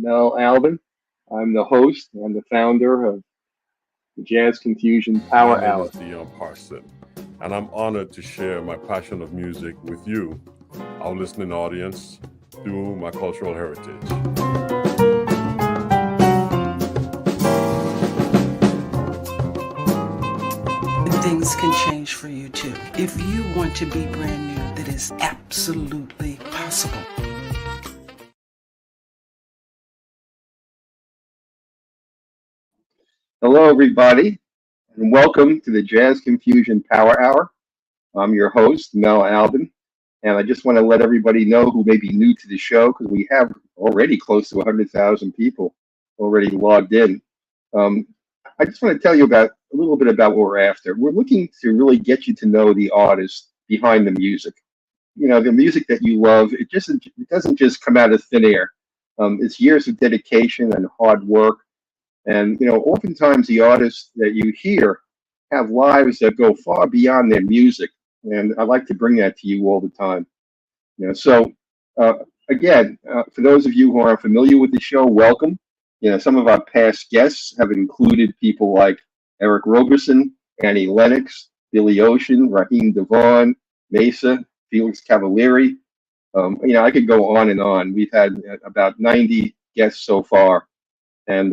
Mel Albin. I'm the host and the founder of the Jazz Confusion My Power name Hour. is Dion Parson, and I'm honored to share my passion of music with you, our listening audience, through my cultural heritage. Things can change for you too. If you want to be brand new, that is absolutely possible. Hello, everybody, and welcome to the Jazz Confusion Power Hour. I'm your host, Mel Albin, and I just want to let everybody know who may be new to the show because we have already close to 100,000 people already logged in. I just want to tell you about a little bit about what we're after. We're looking to really get you to know the artist behind the music. You know, the music that you love, it doesn't just come out of thin air. It's years of dedication and hard work. And, you know, oftentimes the artists that you hear have lives that go far beyond their music. And I like to bring that to you all the time. You know, so again, for those of you who aren't familiar with the show, welcome. You know, some of our past guests have included people like Eric Roberson, Annie Lennox, Billy Ocean, Raheem Devon, Mesa, Felix Cavalieri. You know, I could go on and on. We've had about 90 guests so far, and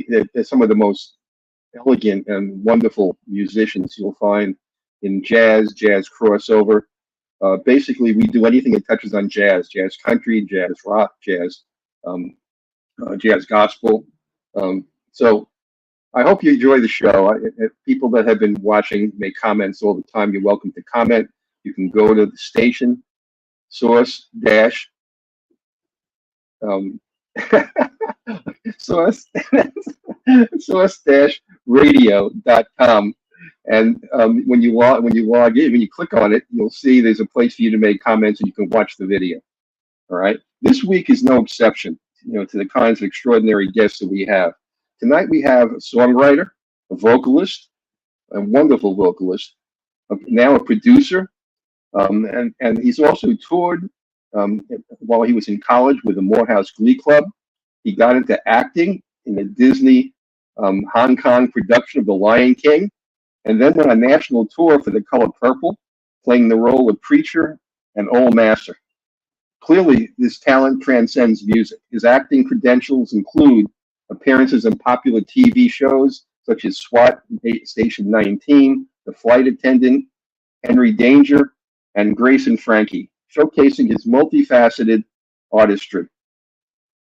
they're some of the most elegant and wonderful musicians you'll find in jazz crossover. Basically, we do anything that touches on jazz country, jazz rock, jazz gospel. So I hope you enjoy the show. If people that have been watching make comments all the time, you're welcome to comment. You can go to the station, source dash source source dash radio.com. And when you log in, when you click on it, you'll see there's a place for you to make comments and you can watch the video. All right. This week is no exception, you know, to the kinds of extraordinary guests that we have. Tonight we have a songwriter, a vocalist, a wonderful vocalist, now a producer, and he's also toured while he was in college with the Morehouse Glee Club. He got into acting in the Disney Hong Kong production of The Lion King, and then went on a national tour for The Color Purple, playing the role of preacher and old master. Clearly, this talent transcends music. His acting credentials include appearances in popular TV shows such as S.W.A.T. Station 19, The Flight Attendant, Henry Danger, and Grace and Frankie, showcasing his multifaceted artistry.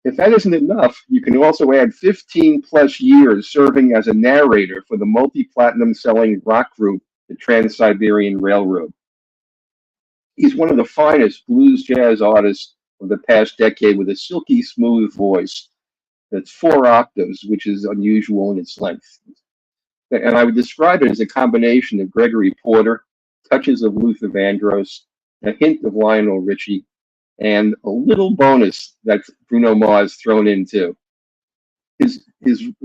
If that isn't enough, you can also add 15 plus years serving as a narrator for the multi-platinum selling rock group, the Trans-Siberian Railroad. He's one of the finest blues jazz artists of the past decade with a silky smooth voice that's 4 octaves, which is unusual in its length. And I would describe it as a combination of Gregory Porter, touches of Luther Vandross, a hint of Lionel Richie, and a little bonus that Bruno Mars thrown in too. His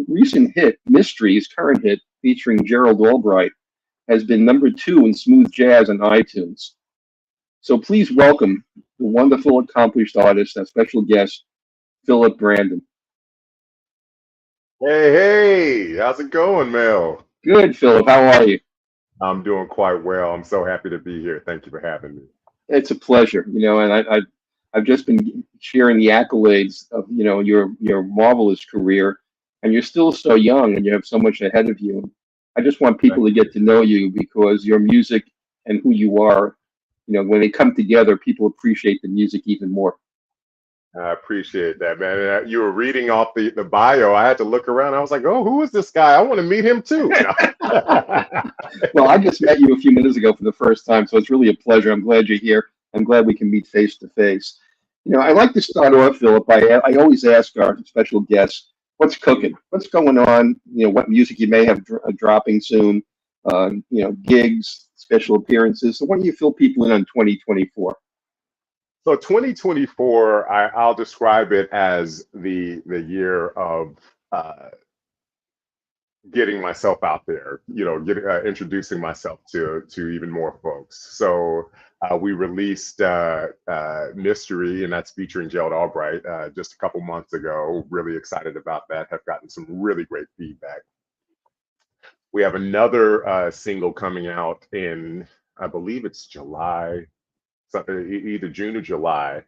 recent hit, Mystery, his current hit, featuring Gerald Albright, has been #2 in smooth jazz on iTunes. So please welcome the wonderful, accomplished artist and special guest, Philip Brandon. Hey, how's it going, Mel? Good, Philip. How are you? I'm doing quite well. I'm so happy to be here. Thank you for having me. It's a pleasure, you know, and I've just been sharing the accolades of, you know, your marvelous career, and you're still so young and you have so much ahead of you. I just want people to get to know you because your music and who you are, you know, when they come together, people appreciate the music even more. I appreciate that, man. You were reading off the bio. I had to look around. I was like, oh, who is this guy? I want to meet him too. Well, I just met you a few minutes ago for the first time, so it's really a pleasure. I'm glad you're here. I'm glad we can meet face to face. You know, I like to start off, Philip. I always ask our special guests, what's cooking? What's going on? You know, what music you may have dropping soon, you know, gigs, special appearances. So why don't you fill people in on 2024? So 2024, I'll describe it as the year of getting myself out there, introducing myself to even more folks. So we released Mystery, and that's featuring Gerald Albright just a couple months ago. Really excited about that. Have gotten some really great feedback. We have another single coming out in, I believe it's July, either June or July,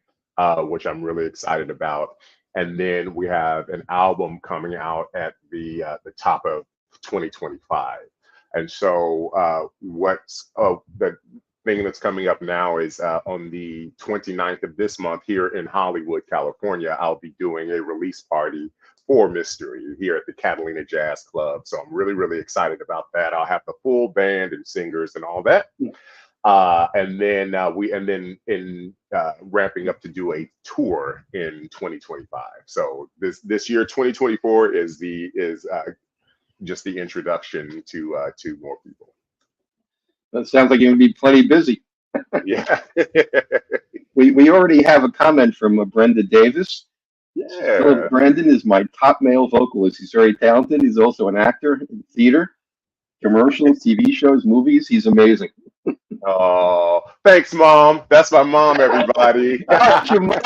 which I'm really excited about. And then we have an album coming out at the top of 2025. And so the thing that's coming up now is on the 29th of this month here in Hollywood, California, I'll be doing a release party for Mystery here at the Catalina Jazz Club. So I'm really, really excited about that. I'll have the full band and singers and all that. And then ramping up to do a tour in 2025. So this year, 2024, is just the introduction to more people. That sounds like you're going to be plenty busy. Yeah. We already have a comment from Brenda Davis. Yeah. Bfrandon is my top male vocalist. He's very talented. He's also an actor in theater, commercials, TV shows, movies. He's amazing. Oh, thanks, Mom. That's my mom, everybody. That's your mom.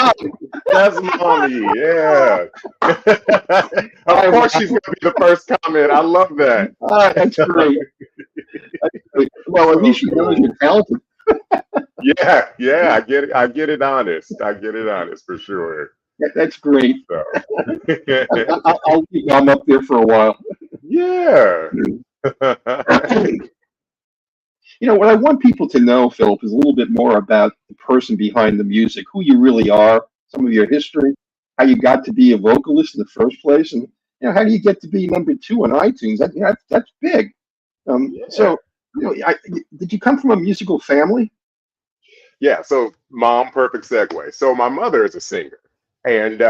That's Mommy. Yeah. Of course, she's going to be the first comment. I love that. That's great. Well, at least she knows you're talented. Yeah. I get it honest. For sure. That's great. So. I'll keep them up there for a while. Yeah. What I want people to know, Philip, is a little bit more about the person behind the music, who you really are, some of your history, how you got to be a vocalist in the first place, and how do you get to be number 2 on iTunes? That's big. So, did you come from a musical family? Yeah. So, Mom, perfect segue. So, my mother is a singer. And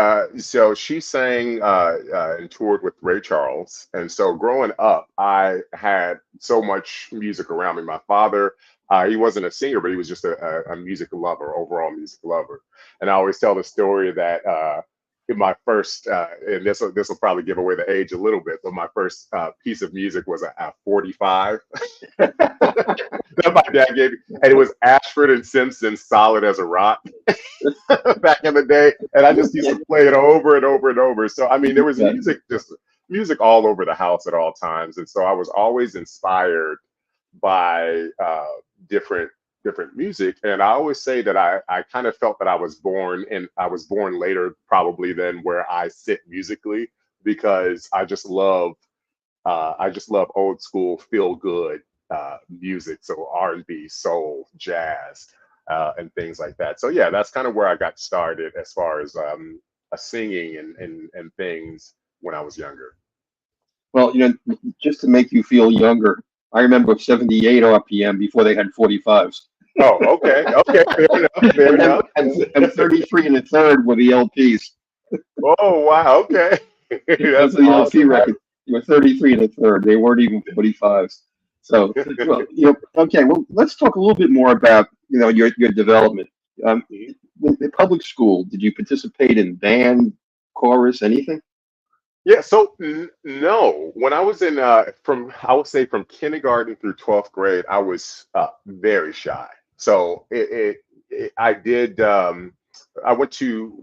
so she sang and toured with Ray Charles. And so growing up, I had so much music around me. My father, he wasn't a singer, but he was just a music lover, overall music lover. And I always tell the story that in my first, and this will probably give away the age a little bit, but my first piece of music was a 45 that my dad gave me. And it was Ashford and Simpson, Solid as a Rock. Back in the day, and I just used to play it over and over and over. So I mean, there was music all over the house at all times, and so I was always inspired by different music. And I always say that I kind of felt that I was born later probably than where I sit musically, because I just love old school feel good music, so R&B, soul, jazz. And things like that. So yeah, that's kind of where I got started as far as singing and things when I was younger. Well, just to make you feel younger, I remember 78 RPM before they had 45s. Oh, okay, fair enough. And 33 and a third were the LPs. Oh, wow, okay. That's the LP record. You were 33 and a third. They weren't even 45s. So, okay. Well, let's talk a little bit more about your development. In public school, did you participate in band, chorus, anything? Yeah. So no, when I was in I would say from kindergarten through 12th grade, I was very shy. So I did. I went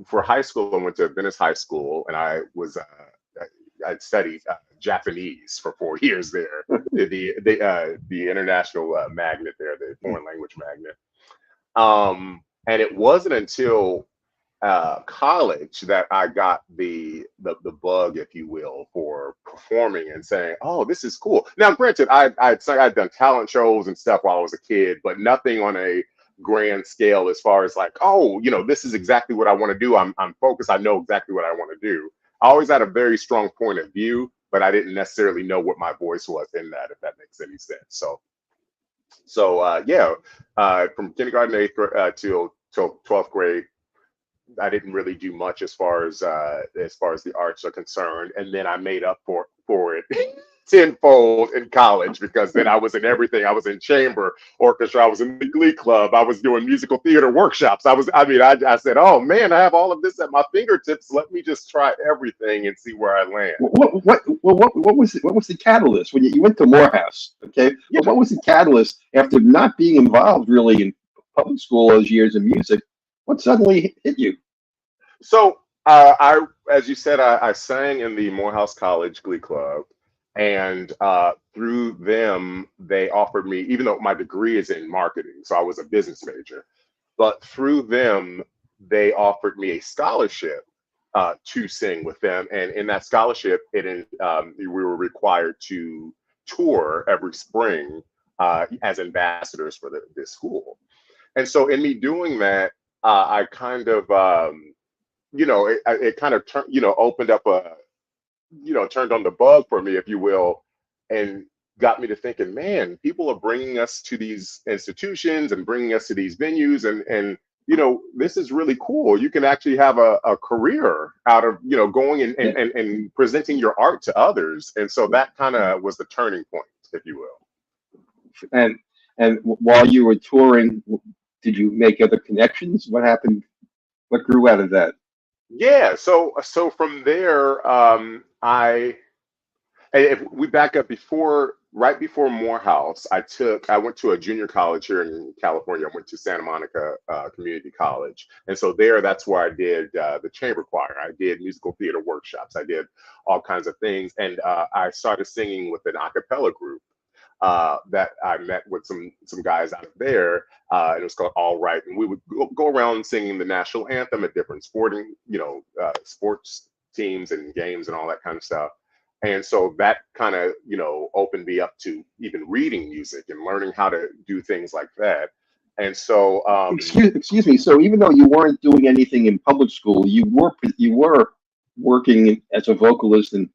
for high school. I went to Venice High School, and I studied Japanese for 4 years there, the international magnet there, the foreign language magnet. And it wasn't until college that I got the bug, if you will, for performing and saying, "Oh, this is cool." Now, granted, I'd done talent shows and stuff while I was a kid, but nothing on a grand scale as far as like, "Oh, this is exactly what I want to do. I'm focused. I know exactly what I want to do." I always had a very strong point of view, but I didn't necessarily know what my voice was in that, if that makes any sense. So yeah, from kindergarten till 12th grade, I didn't really do much as far as the arts are concerned, and then I made up for it tenfold in college, because then I was in everything. I was in chamber orchestra, I was in the glee club, I was doing musical theater workshops. I said, oh man, I have all of this at my fingertips. Let me just try everything and see where I land. What was the catalyst when you went to Morehouse? Okay, Yeah. well, what was the catalyst after not being involved really in public school those years in music? What suddenly hit you? So as you said, I sang in the Morehouse College Glee Club, and through them, they offered me, even though my degree is in marketing, so I was a business major, but through them, they offered me a scholarship to sing with them, and in that scholarship, we were required to tour every spring as ambassadors for this school, and so in me doing that, I kind of it kind of opened up turned on the bug for me, if you will, and got me to thinking, man, people are bringing us to these institutions and bringing us to these venues, and this is really cool. You can actually have a career out of going and presenting your art to others, and so that kind of was the turning point, if you will. And while you were touring, did you make other connections? What happened? What grew out of that? Yeah, so from there, if we back up right before Morehouse, I went to a junior college here in California. I went to Santa Monica Community College, and so that's where I did the chamber choir. I did musical theater workshops. I did all kinds of things, and I started singing with an a cappella group that I met with some guys out of there, and it was called All Right, and we would go around singing the national anthem at different sporting, sports teams and games and all that kind of stuff. And so that kind of, opened me up to even reading music and learning how to do things like that. And so, excuse me. So even though you weren't doing anything in public school, you were working as a vocalist and.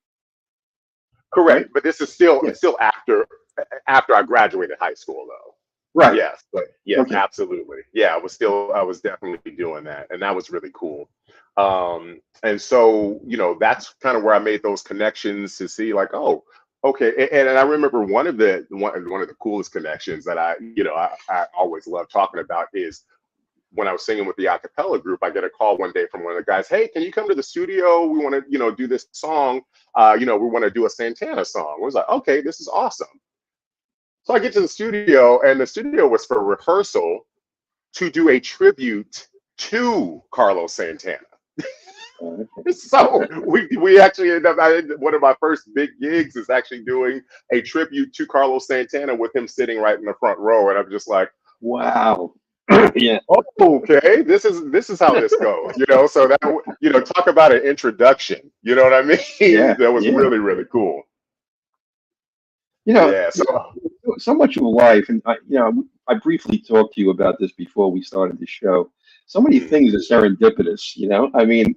Correct, but this is still Yes. still after I graduated high school, though. Right. Yes, but yes, Okay. absolutely. Yeah, I was definitely doing that, and that was really cool. And so, that's kind of where I made those connections to see, like, oh, okay. And I remember one of the coolest connections that I always love talking about is when I was singing with the a cappella group. I get a call one day from one of the guys, hey, can you come to the studio? We want to, do this song. We want to do a Santana song. I was like, okay, this is awesome. So I get to the studio, and the studio was for rehearsal to do a tribute to Carlos Santana. So we actually ended up, one of my first big gigs is actually doing a tribute to Carlos Santana with him sitting right in the front row. And I'm just like, wow. Yeah. Oh, okay, this is how this goes, so that, talk about an introduction, you know what I mean? Yeah, That was yeah. really, really cool. Yeah. So much of life, and I briefly talked to you about this before we started the show. So many things are serendipitous, I mean,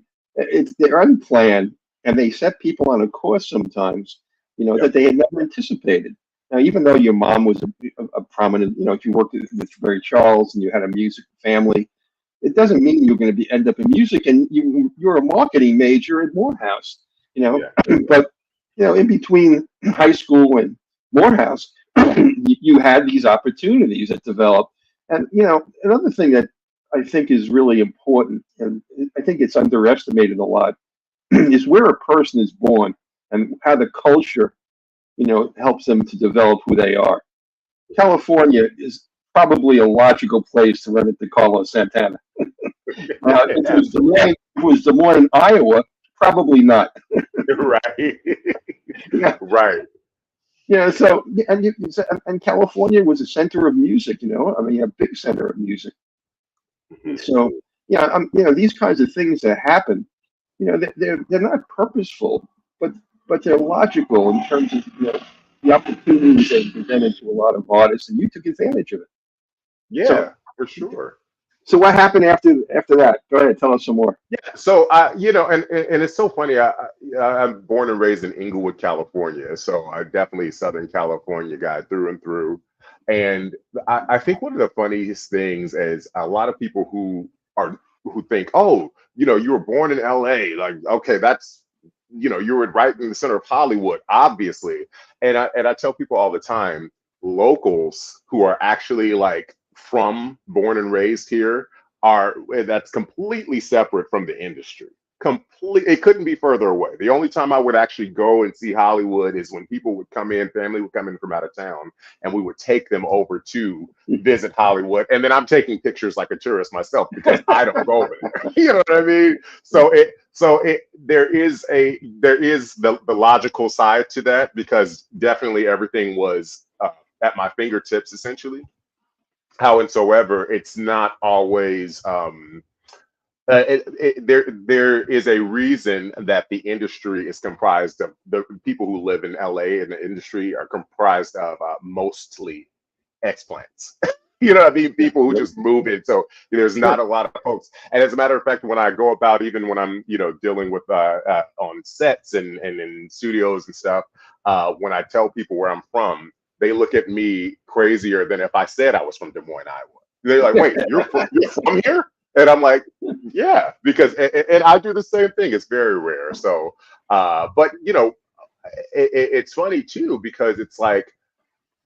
they're unplanned, and they set people on a course sometimes, that they had never anticipated. Now, even though your mom was a prominent, if you worked with Ray Charles and you had a music family, it doesn't mean you're going to end up in music. And you're a marketing major at Morehouse, but in between high school and Morehouse, you had these opportunities that developed. And another thing that I think is really important, and I think it's underestimated a lot, is where a person is born and how the culture helps them to develop who they are. California is probably a logical place to run into Carlos Santana. If it was Des Moines, Iowa, probably not. Right. Yeah. Right. Yeah. So, and California was a center of music. I mean, a big center of music. So, these kinds of things that happen, they're not purposeful, but they're logical in terms of the opportunities they presented to a lot of artists, and you took advantage of it. Yeah, for sure. So what happened after that? Go ahead, tell us some more. Yeah. So and it's so funny. I'm born and raised in Inglewood, California, so I'm definitely Southern California guy through and through. And I think one of the funniest things is a lot of people who think, oh, you were born in LA, like, okay, that's you were right in the center of Hollywood, obviously. And I tell people all the time, locals who are actually like born and raised here that's completely separate from the industry. It couldn't be further away. The only time I would actually go and see Hollywood is when people would come in, family would come in from out of town, and we would take them over to visit Hollywood. And then I'm taking pictures like a tourist myself because I don't go over there. You know what I mean? There is the logical side to that, because definitely everything was at my fingertips essentially. However, it's not always. There is a reason that the industry is comprised of the people who live in LA, and the industry are comprised of mostly explants. You know what I mean? People who just move in. So there's not a lot of folks. And as a matter of fact, when I go about, even when I'm, dealing with on sets and in studios and stuff, when I tell people where I'm from, they look at me crazier than if I said I was from Des Moines, Iowa. They're like, wait, you're from here? And I'm like, yeah, because, and I do the same thing. It's very rare. So, but, it's funny too, because it's like,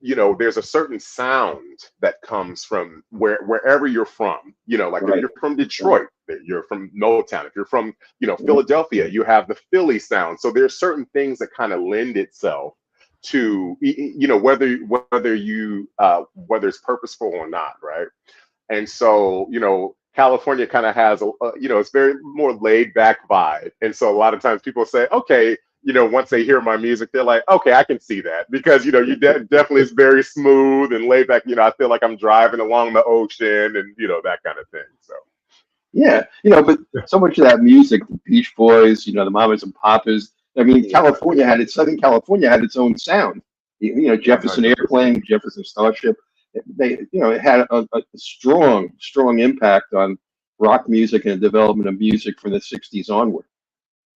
there's a certain sound that comes from wherever you're from, like if you're from Detroit, you're from Motown. If you're from, Philadelphia, you have the Philly sound. So there's certain things that kind of lend itself to, whether it's purposeful or not. Right. And so, California kind of has it's very more laid back vibe. And so a lot of times people say, okay, once they hear my music, they're like, okay, I can see that, because, you definitely is very smooth and laid back. I feel like I'm driving along the ocean and, that kind of thing. So. Yeah. But so much of that music, the Beach Boys, the Mamas and Papas, I mean, Southern California had its own sound. Jefferson Airplane, Jefferson Starship. It had a strong impact on rock music and the development of music from the 60s onward.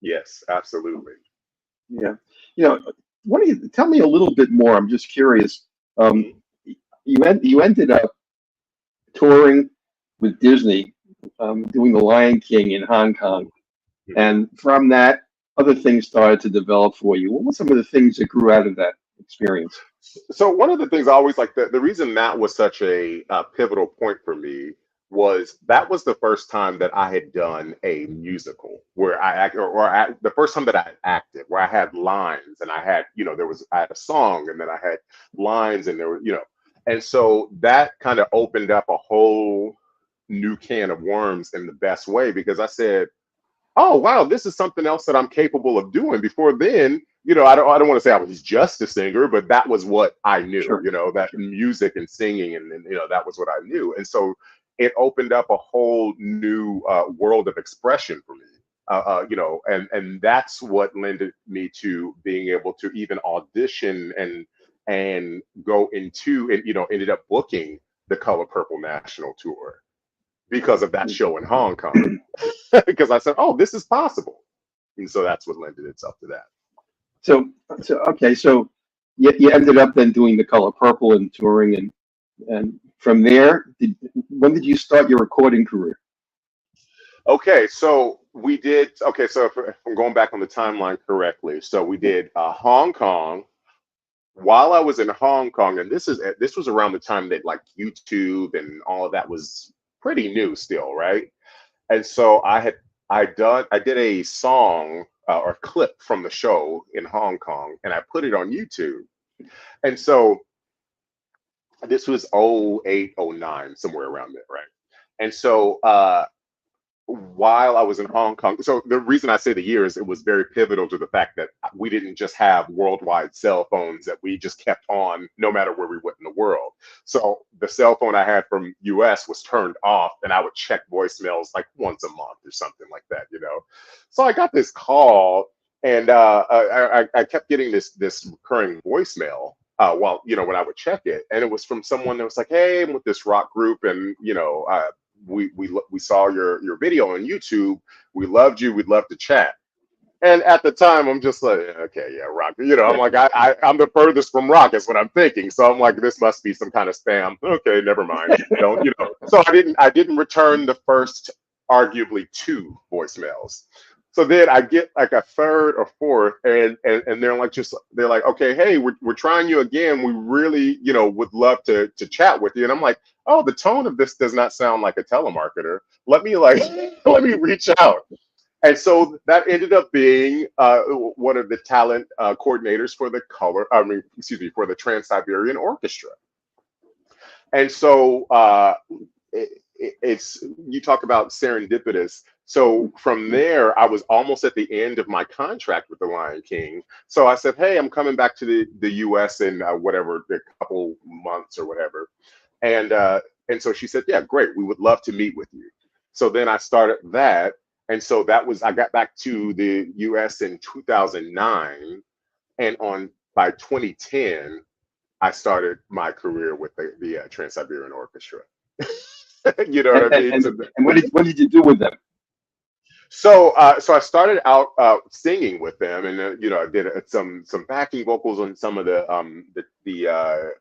Yes, absolutely. Yeah. Tell me a little bit more. I'm just curious. You ended up touring with Disney, doing The Lion King in Hong Kong. And from that, other things started to develop for you. What were some of the things that grew out of that experience? So one of the things I always like, the reason that was such a pivotal point for me was that was the first time that I had done a musical where the first time that I acted, where I had lines and I had, I had a song and then I had lines and there were, and so that kind of opened up a whole new can of worms in the best way, because I said, oh, wow, this is something else that I'm capable of doing. Before then, I don't want to say I was just a singer, but that was what I knew, that music and singing and that was what I knew. And so it opened up a whole new world of expression for me, and that's what lended me to being able to even audition and go into, and, ended up booking the Color Purple National Tour because of that show in Hong Kong, because I said, oh, this is possible. And so that's what lended itself to that. So you ended up then doing the Color Purple and touring, and from there, when did you start your recording career? Okay, so we did. Okay, so if I'm going back on the timeline correctly, so we did Hong Kong. While I was in Hong Kong, and this was around the time that like YouTube and all of that was pretty new still, right? And so I did a song or clip from the show in Hong Kong, and I put it on YouTube. And so this was 08, 09, somewhere around there, right? And so while I was in Hong Kong, so the reason I say the year is it was very pivotal to the fact that we didn't just have worldwide cell phones that we just kept on no matter where we went in the world. So the cell phone I had from US was turned off, and I would check voicemails like once a month or something like that, So I got this call, and I kept getting this recurring voicemail while, when I would check it. And it was from someone that was like, hey, I'm with this rock group, and, we saw your video on YouTube. We loved you. We'd love to chat. And at the time, I'm just like, okay, yeah, rock. I'm like, I'm the furthest from rock is what I'm thinking. So I'm like, this must be some kind of spam. Okay, never mind. So I didn't return the first, arguably 2 voicemails. So then I get like a third or fourth, and they're like, they're like, okay, hey, we're trying you again. We really, would love to chat with you. And I'm like, oh, the tone of this does not sound like a telemarketer. Let me let me reach out. And so that ended up being one of the talent coordinators for the for the Trans-Siberian Orchestra. And so it's, you talk about serendipitous. So from there, I was almost at the end of my contract with the Lion King. So I said, hey, I'm coming back to the US in whatever, a couple months or whatever. And so she said, yeah, great. We would love to meet with you. So then I started that. And so I got back to the US in 2009. And by 2010, I started my career with the Trans-Siberian Orchestra. You know what I mean? And what did you do with them? So I started out singing with them, and I did some backing vocals on some of the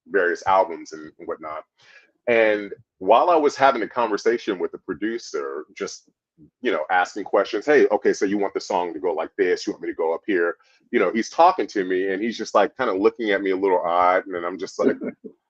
various albums and whatnot. And while I was having a conversation with the producer, just asking questions, hey, okay, so you want the song to go like this? You want me to go up here? He's talking to me, and he's just like kind of looking at me a little odd, and then I'm just like.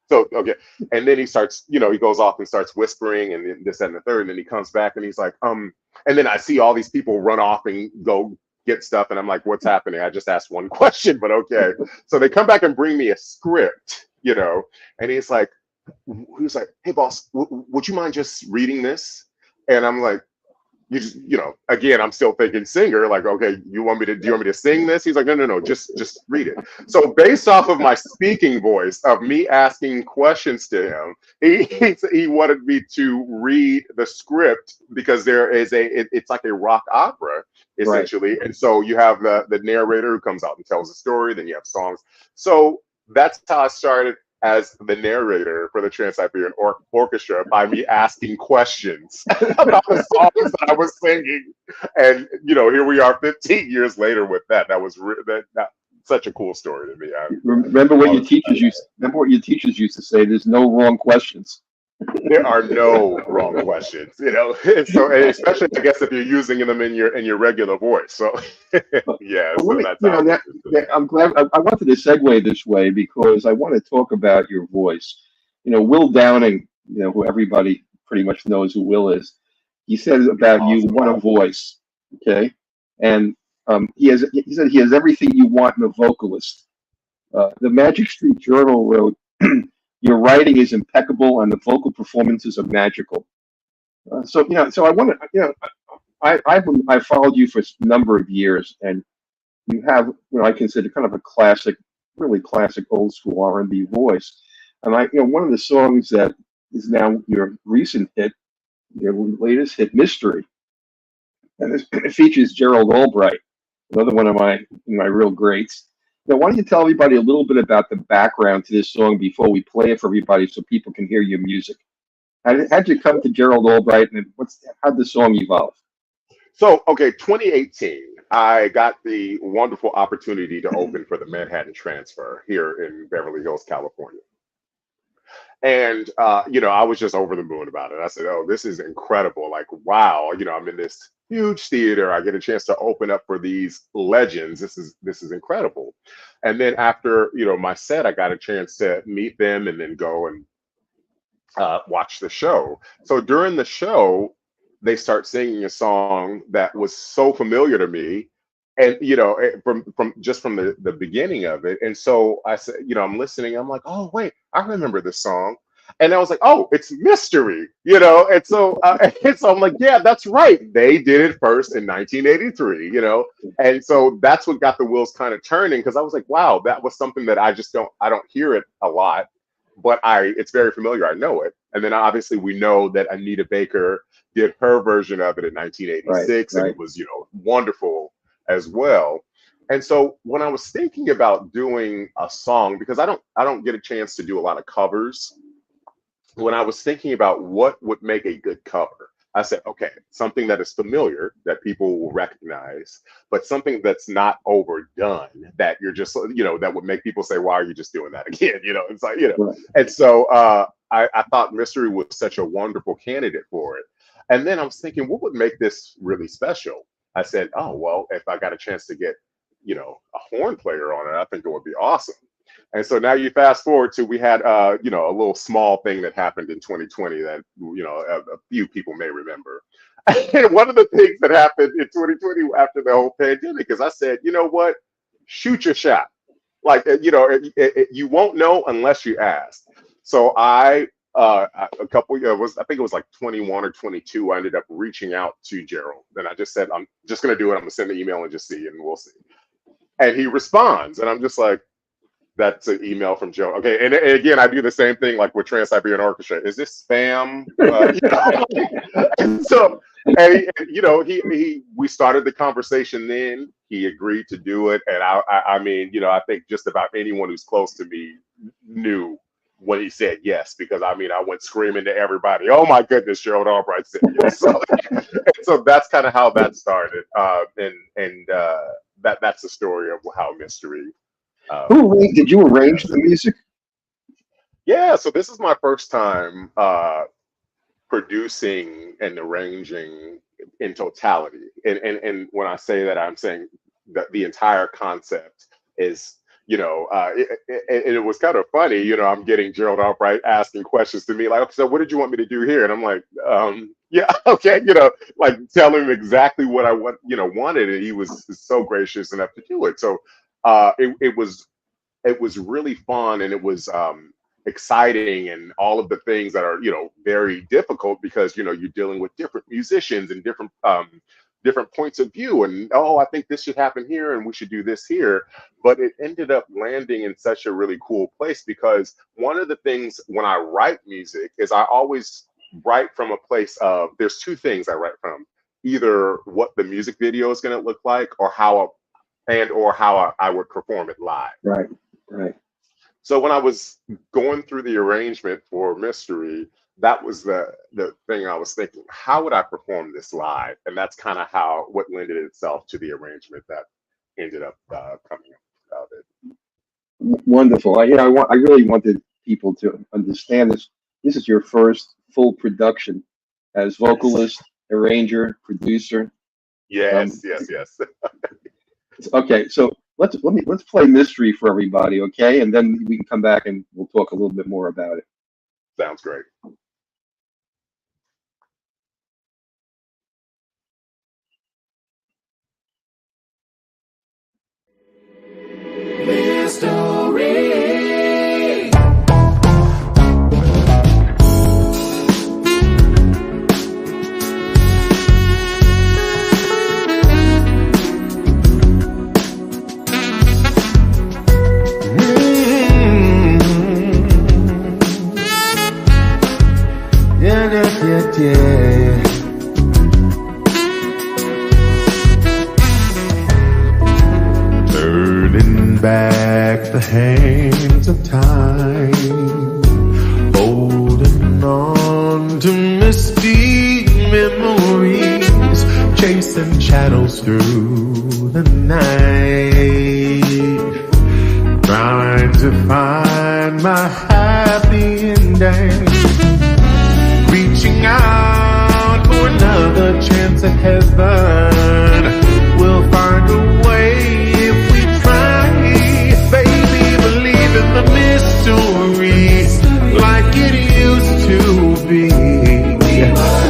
So, okay. And then he starts, he goes off and starts whispering and then this, that, and the third. And then he comes back and he's like, and then I see all these people run off and go get stuff. And I'm like, what's happening? I just asked one question, but okay. So they come back and bring me a script, and he's like, hey, boss, would you mind just reading this? And I'm like, again, I'm still thinking singer, like, okay, do you want me to sing this? He's like, no, just read it. So based off of my speaking voice, of me asking questions to him, he wanted me to read the script, because there is it's like a rock opera, essentially. Right. And so you have the narrator who comes out and tells the story, then you have songs. So that's how I started as the narrator for the Trans-Siberian Orchestra, by me asking questions about the songs that I was singing. And, here we are 15 years later with that. That was such a cool story to me. Remember what your teachers used to say, there's no wrong questions. There are no wrong questions, So, and especially, I guess, if you're using them in your regular voice. So, yeah. So I'm glad I wanted to segue this way, because I want to talk about your voice. Will Downing, who everybody pretty much knows who Will is. He said about awesome. You, what a voice. Okay, and he said he has everything you want in a vocalist. The Magic Street Journal wrote. Your writing is impeccable and the vocal performances are magical. So I want to, I followed you for a number of years, and you have, I consider kind of a classic, really classic old school R&B voice. And one of the songs that is now your recent hit, your latest hit, Mystery, and it features Gerald Albright, another one of my real greats. Now, why don't you tell everybody a little bit about the background to this song before we play it for everybody, so people can hear your music? How'd you come to Gerald Albright, and how'd the song evolve? So, okay, 2018, I got the wonderful opportunity to open for the Manhattan Transfer here in Beverly Hills, California. And, I was just over the moon about it. I said, oh, this is incredible. Like, wow, I'm in this huge theater. I get a chance to open up for these legends. This is incredible. And then after, my set, I got a chance to meet them and then go and watch the show. So during the show, they start singing a song that was so familiar to me. And, from the beginning of it. And so I said, I'm listening. I'm like, oh, wait, I remember this song. And I was like, oh, it's Mystery, And so, I'm like, yeah, that's right. They did it first in 1983, And so that's what got the wheels kind of turning, because I was like, wow, that was something that I don't hear it a lot, but it's very familiar. I know it. And then obviously we know that Anita Baker did her version of it in 1986, right. And it was, wonderful as well. And so when I was thinking about doing a song, because I don't get a chance to do a lot of covers, when I was thinking about what would make a good cover, I said, okay, something that is familiar, that people will recognize, but something that's not overdone, that you're just, that would make people say, why are you just doing that again? It's like, Right. And so I thought Mystery was such a wonderful candidate for it. And then I was thinking, what would make this really special? I said, oh, well, if I got a chance to get, a horn player on it, I think it would be awesome. And so now you fast forward to, we had, a little small thing that happened in 2020 that, a few people may remember. And one of the things that happened in 2020 after the whole pandemic is I said, you know what, shoot your shot. Like, you won't know unless you ask. So I think it was like 21 or 22, I ended up reaching out to Gerald. And I just said, I'm just going to do it. I'm going to send the email and just see, and we'll see. And he responds. And I'm just like, that's an email from Joe. Okay. And again, I do the same thing like with Trans-Siberian Orchestra. Is this spam? And so, we started the conversation then. He agreed to do it. And I mean, I think just about anyone who's close to me knew when he said yes, because I mean, I went screaming to everybody, oh my goodness, Gerald Albright said yes. So that's kind of how that started. That's the story of how Mystery. Did you arrange the music? Yeah, so this is my first time producing and arranging in totality. And when I say that, I'm saying that the entire concept is, it was kind of funny, I'm getting Gerald Albright asking questions to me like, so what did you want me to do here? And I'm like, yeah, okay, like tell him exactly what I wanted, and he was so gracious enough to do it. So it was really fun, and it was exciting, and all of the things that are very difficult because you're dealing with different musicians and different points of view, and I think this should happen here and we should do this here. But it ended up landing in such a really cool place, because one of the things when I write music is I always write from a place of, there's two things I write from: either what the music video is going to look like, or how I would perform it live. Right. So when I was going through the arrangement for Mystery, that was the thing I was thinking, how would I perform this live? And that's kind of what lended itself to the arrangement that ended up coming out of it. Wonderful. I really wanted people to understand this. This is your first full production as vocalist, arranger, producer. Yes. Okay, so let's play Mystery for everybody, okay? And then we can come back and we'll talk a little bit more about it. Sounds great. Yeah. Turning back the hands of time, holding on to misty memories, chasing shadows through the night, trying to find my happy ending. Reaching out for another chance at heaven. We'll find a way if we try. Baby, believe in the mystery like it used to be.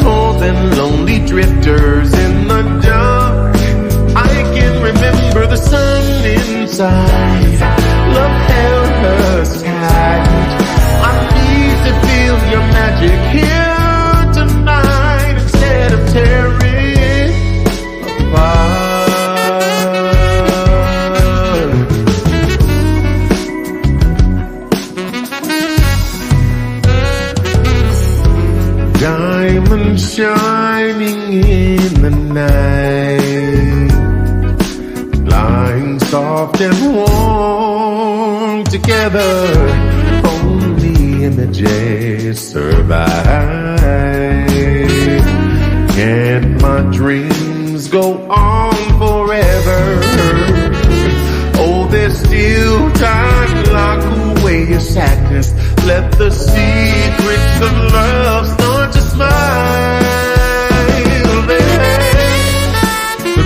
More than lonely drifters in the dark, I can remember the sun inside. Love held us tight. I need to feel your magic here tonight instead of tearing apart. Diamonds shining in the night, lying soft and warm together. Only images survive. Can't my dreams go on forever? Oh, there's still time. Lock away your sadness. Let the secrets of love start to smile.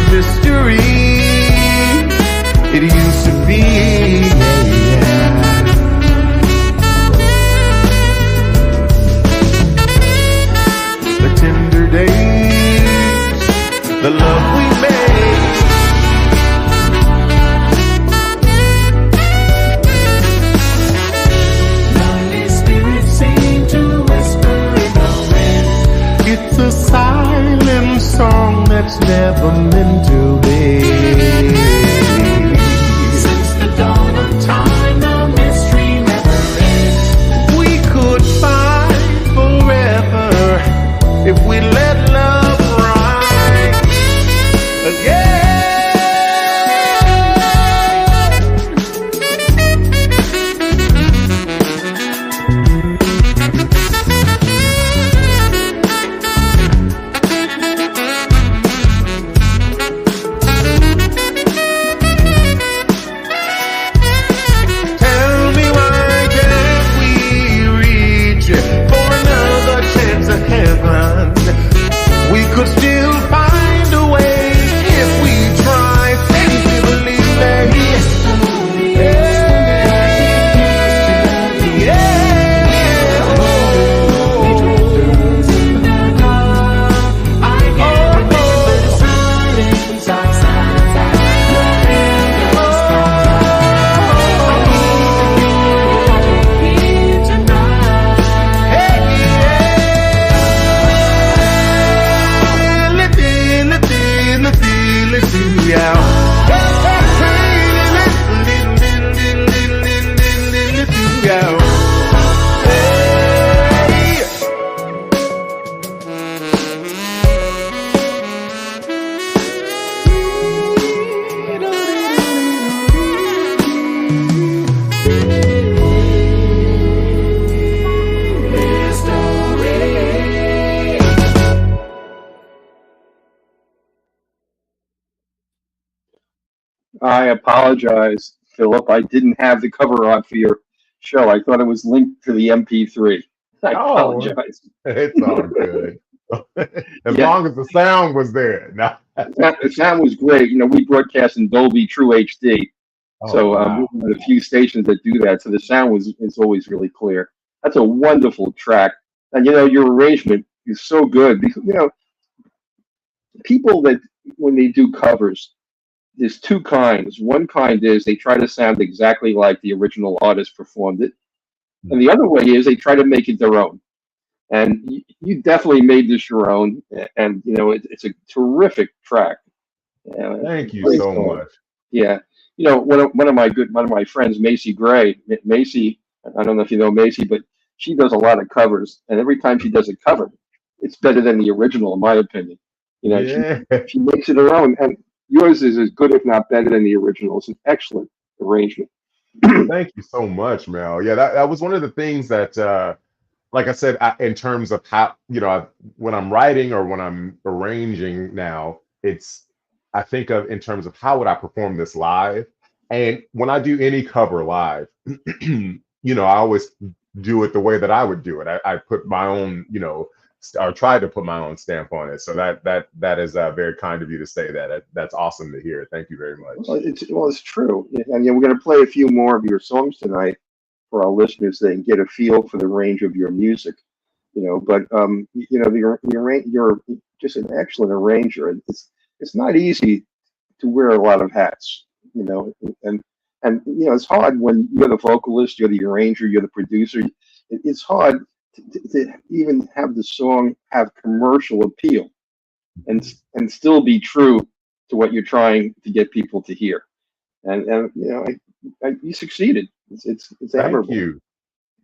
The The tender days, the love we made. Lonely spirits seem to whisper in the wind. It's a silent song that's never meant to be. Since the dawn of time, the mystery never ends. We could find forever if we let love rise again. Tell me why can't we reach for another chance at heaven? We could still find a way if we try sensitively. I apologize, Philip. I didn't have the cover art for your show. I thought it was linked to the MP3. I Oh, apologize. it's all good. As Yeah, long as the sound was there. No. the sound was great. You know, we broadcast in Dolby True HD, Oh, so wow. we're one of the few stations that do that. So the sound was is always really clear. That's a wonderful track, and you know your arrangement is so good because you know people that when they do covers, there's two kinds. One kind is they try to sound exactly like the original artist performed it, and the other way is they try to make it their own. And you definitely made this your own, and you know it's a terrific track. Thank you Great so song. much. Yeah, you know one of my friends, Macy Gray. Macy, I don't know if you know Macy, but she does a lot of covers, and every time she does a cover, it's better than the original, in my opinion. You know, Yeah. she makes it her own, and yours is as good, if not better, than the original. It's an excellent arrangement. Thank you so much, Mel. Yeah, that was one of the things that, like I said, in terms of how, when I'm writing or when I'm arranging now, I think of in terms of how would I perform this live. And when I do any cover live, I always do it the way that I would do it. I put my own, or try to put my own stamp on it. So that is very kind of you to say that. That's awesome to hear. Thank you very much. It's true, and we're going to play a few more of your songs tonight for our listeners so they can get a feel for the range of your music. But you're just an excellent arranger, and it's not easy to wear a lot of hats. It's hard when you're the vocalist, you're the arranger, you're the producer. It's hard to even have the song have commercial appeal and still be true to what you're trying to get people to hear. And you succeeded. It's Thank admirable. you.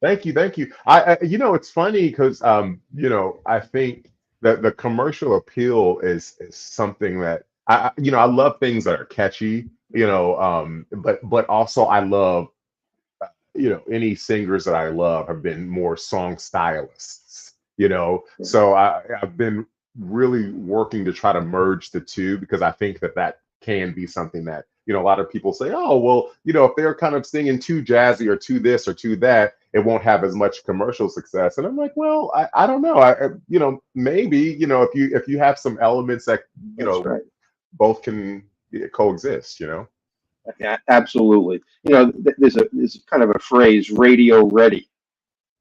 Thank you. Thank you. It's funny because, I think that the commercial appeal is something that I love things that are catchy, but also I love, any singers that I love have been more song stylists, so I've been really working to try to merge the two because I think that can be something that, a lot of people say, oh, well, if they're kind of singing too jazzy or too this or too that, it won't have as much commercial success. And I'm like, well, I don't know. Maybe, if you have some elements that, That's right. both can coexist, Yeah, absolutely. You know, there's kind of a phrase, radio ready.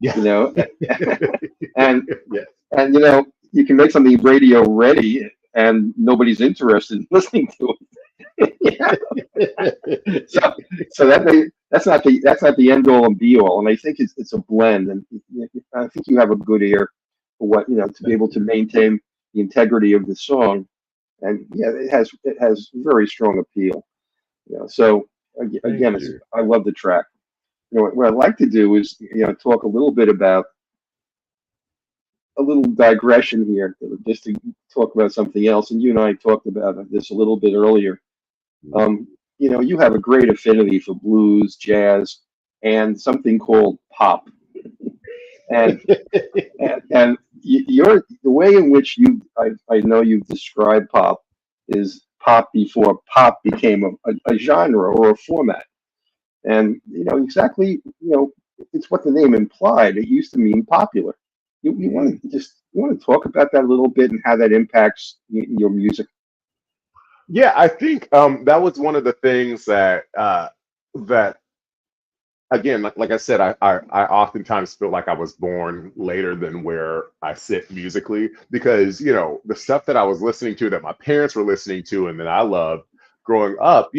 Yeah. You know, and Yeah. and you know, you can make something radio ready, and nobody's interested in listening to it. Yeah. So that's not the end all and be all. And I think it's a blend, and I think you have a good ear for what you know to be able to maintain the integrity of the song. And yeah, it has very strong appeal. You know, so Thank again, you. I love the track. You know, what I'd like to do is talk a little bit about a little digression here, just to talk about something else. And you and I talked about this a little bit earlier. Um, you have a great affinity for blues, jazz, and something called pop. And you're the way in which I know you've described pop is pop before pop became a genre or a format. And exactly, it's what the name implied. It used to mean popular. You want to talk about that a little bit and how that impacts your music. Yeah, I think that was one of the things that again, like I said, I oftentimes feel like I was born later than where I sit musically because the stuff that I was listening to, that my parents were listening to, and that I loved growing up,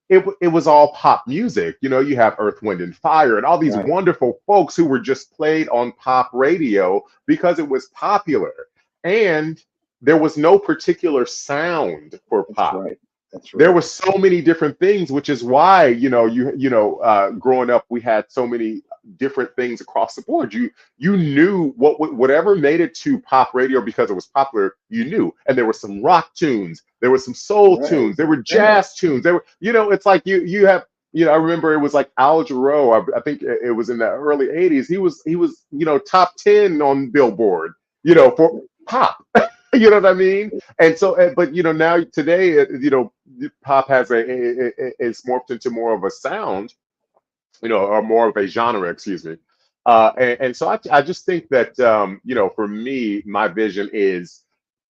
it was all pop music. You have Earth, Wind, and Fire, and all these Right. wonderful folks who were just played on pop radio because it was popular, and there was no particular sound for That's pop. right. That's There right. were so many different things, which is why growing up we had so many different things across the board. You knew whatever made it to pop radio because it was popular. You knew, and there were some rock tunes, there were some soul Right. tunes, there were Yeah. jazz tunes. There were it's like you have. I remember it was like Al Jarreau. I think it was in the early '80s. He was top 10 on Billboard. For pop. You know what I mean? And so, but now today, pop has it's morphed into more of a sound, or more of a genre, excuse me. And so I just think that, for me, my vision is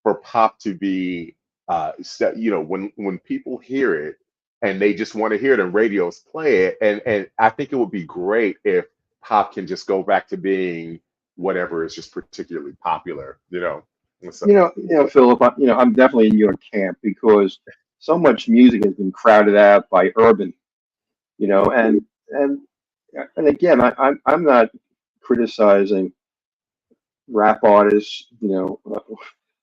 for pop to be, when people hear it and they just want to hear it and radios play it. And I think it would be great if pop can just go back to being whatever is just particularly popular. And so, Philip. I'm definitely in your camp because so much music has been crowded out by urban. And and and again, I'm not criticizing rap artists,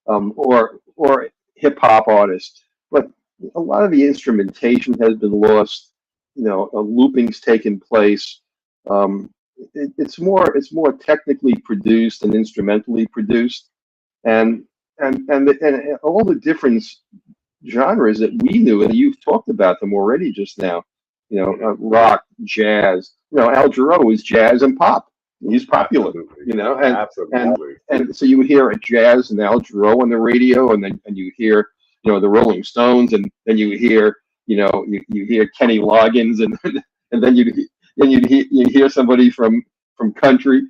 or hip hop artists, but a lot of the instrumentation has been lost. A looping's taken place. Um, it's more technically produced and instrumentally produced, and and all the different genres that we knew, and you've talked about them already just now. Rock, jazz. Al Jarreau is jazz and pop. He's popular. absolutely, And absolutely. and so you would hear a jazz and Al Jarreau on the radio, and you hear the Rolling Stones, and then you hear you hear Kenny Loggins, and and then you hear somebody from country.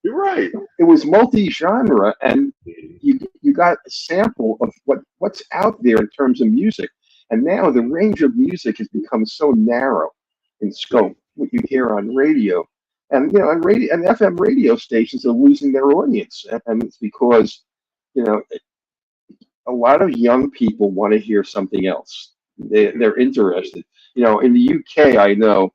You're right. It was multi-genre, and you got a sample of what's out there in terms of music. And now the range of music has become so narrow in scope. What you hear on radio, and on radio and FM radio stations are losing their audience, and it's because you know a lot of young people want to hear something else. They're interested. In the UK, I know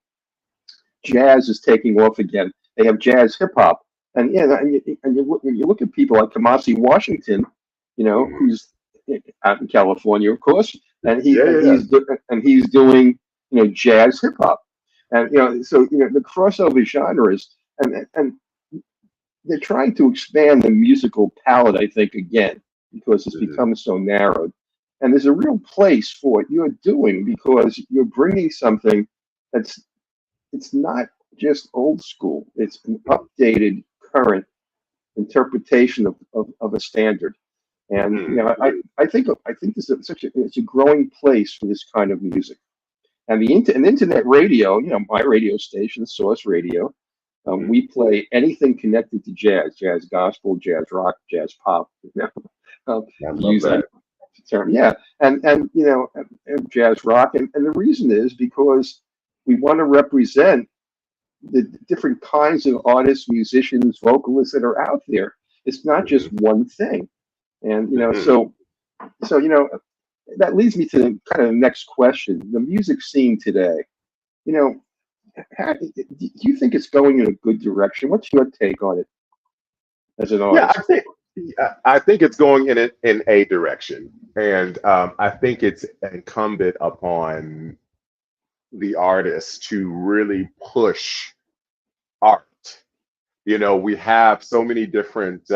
jazz is taking off again. They have jazz hip hop, and yeah, and you look at people like Kamasi Washington, who's out in California, of course, and he Yeah, and yeah. he's doing jazz hip hop, and so the crossover genres, and they're trying to expand the musical palette, I think, again, because it's Mhm. become so narrowed. And there's a real place for what you're doing because you're bringing something that's it's not just old school. It's an updated, current interpretation of a standard. And I think this is it's a growing place for this kind of music. And and internet radio, my radio station, Source Radio, Mhm. we play anything connected to jazz, jazz gospel, jazz rock, jazz pop. I love Use that. term, yeah, and you know, and jazz rock, and the reason is because we want to represent the different kinds of artists, musicians, vocalists that are out there. It's not just one thing, and you know, so you know, that leads me to kind of the next question: the music scene today. You know, do you think it's going in a good direction? What's your take on it as an Yeah, artist? I think it's going in a direction, and I think it's incumbent upon the artist to really push art. You know, we have so many different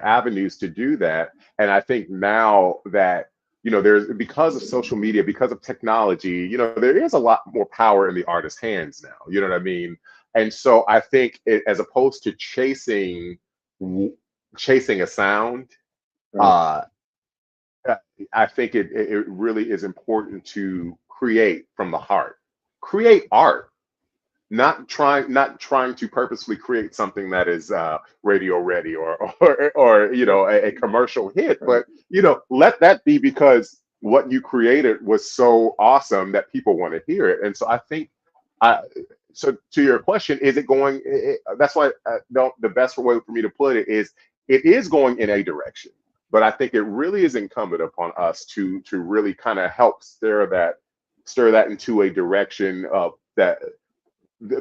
avenues to do that, and I think now that there's because of social media, because of technology, there is a lot more power in the artist's hands now. You know what I mean? And so I think as opposed to chasing a sound, Right. uh, I think it really is important to create from the heart, create art, not trying to purposely create something that is radio ready or a commercial hit, but let that be because what you created was so awesome that people want to hear it. And so I think I so to your question, is it going that's why the best way for me to put it is going in a direction, but I think it really is incumbent upon us to really kind of help stir that into a direction of that,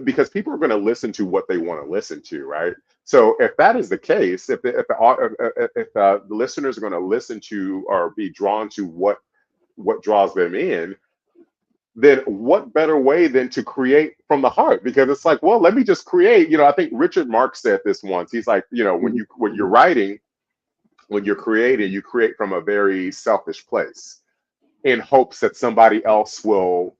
because people are going to listen to what they want to listen to, right? So if that is the case, if the listeners are going to listen to or be drawn to what draws them in, then what better way than to create from the heart? Because it's like, well, let me just create. I think Richard Marx said this once. He's like, when you're writing, when you're creating, you create from a very selfish place, in hopes that somebody else will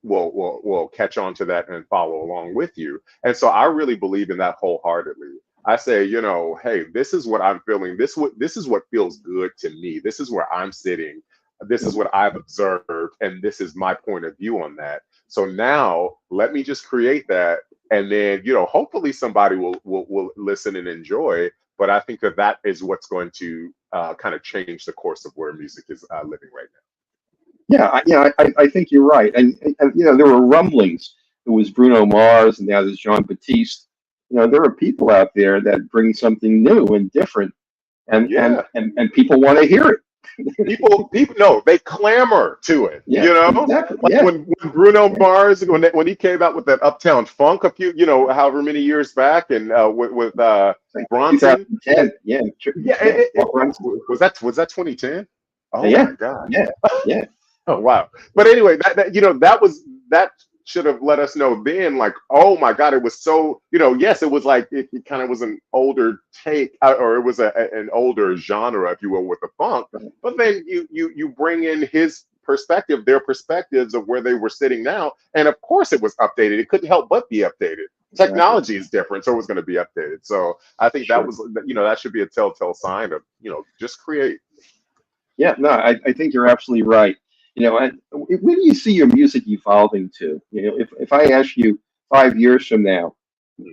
catch on to that and follow along with you. And so I really believe in that wholeheartedly. I say, hey, this is what I'm feeling. This is what feels good to me. This is where I'm sitting. This is what I've observed, and this is my point of view on that. So now let me just create that, and then hopefully somebody will listen and enjoy. But I think that is what's going to kind of change the course of where music is living right now. I think you're right. And there were rumblings. There was Bruno Mars, and now there's Jean Baptiste. There are people out there that bring something new and different, and Yeah. and people want to hear it. People know, they clamor to it. Yeah, exactly. Like Yeah, when Bruno Mars, when he came out with that Uptown Funk a few, however many years back, and with like Bronson. 2010. Yeah, Yeah, was that 2010? Oh yeah, my God. yeah, yeah. Oh wow. But anyway, that should have let us know then, like, oh my God, it was so, yes, it was like it kind of was an older take, or it was an older genre, if you will, with the funk. But then you bring in his perspective, their perspectives of where they were sitting now, and of course it was updated. It couldn't help but be updated. Technology is different, so it was going to be updated. So I think that was, that should be a telltale sign of, just create. Yeah, no, I think you're absolutely right. And where do you see your music evolving to? If I ask you 5 years from now,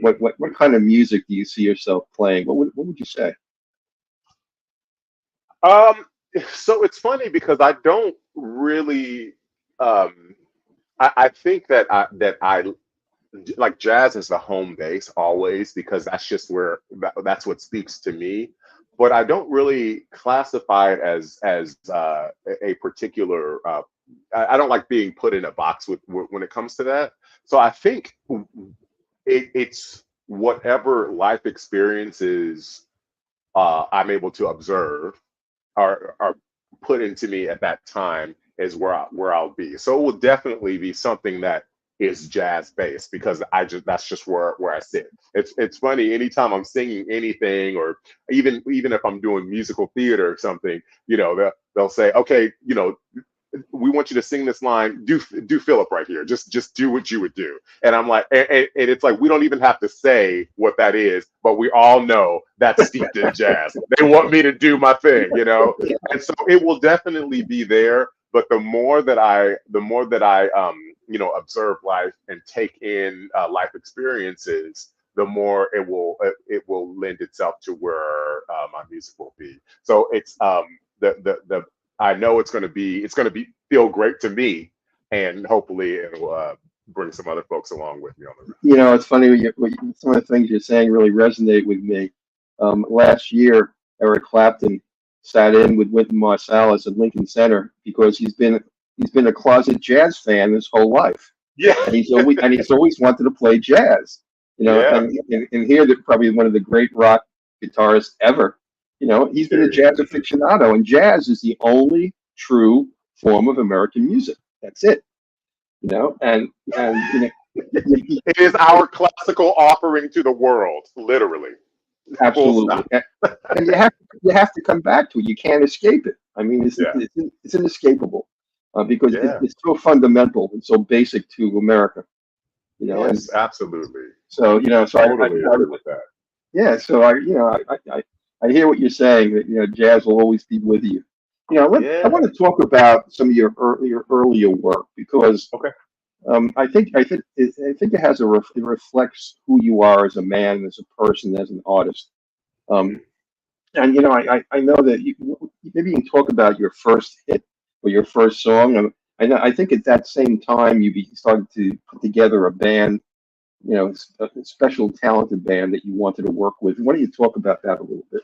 what kind of music do you see yourself playing? What would you say? Um, so it's funny because I don't really. I think that I like jazz is the home base always, because that's just that's what speaks to me. But I don't really classify it as a particular. I don't like being put in a box when it comes to that. So I think it's whatever life experiences I'm able to observe are put into me at that time is where I'll be. So it will definitely be something that is jazz based, because that's just where I sit. It's funny, anytime I'm singing anything, or even if I'm doing musical theater or something, they'll say, okay, we want you to sing this line. Do Phillip right here. Just do what you would do. And I'm like, and it's like, we don't even have to say what that is, but we all know that's steeped in jazz. They want me to do my thing, And so it will definitely be there. But the more that I observe life and take in life experiences, the more it will lend itself to where my music will be. So it's the I know it's going to be feel great to me, and hopefully it'll bring some other folks along with me on the ride. You know, it's funny, some of the things you're saying really resonate with me. Last year, Eric Clapton sat in with Wynton Marsalis at Lincoln Center because he's been a closet jazz fan his whole life, Yeah, and he's always wanted to play jazz. You know, yeah, and here that probably one of the great rock guitarists ever. You know, he's been a jazz aficionado, and jazz is the only true form of American music. That's it. You know, and you know, it is our classical offering to the world, literally. Full absolutely, stop. and you have to come back to it. You can't escape it. I mean, Yeah, it's inescapable because yeah, it's so fundamental and so basic to America. You know, and yes, absolutely. so you know, so Totally agree with that. yeah, so I hear what you're saying that jazz will always be with you. You know, I Yeah. want to talk about some of your earlier work because Okay. I think it has it reflects who you are as a man, as a person, as an artist. Um, and I know that maybe you can talk about your first hit or your first song. I think at that same time started to put together a band, a special talented band that you wanted to work with. Why don't you talk about that a little bit?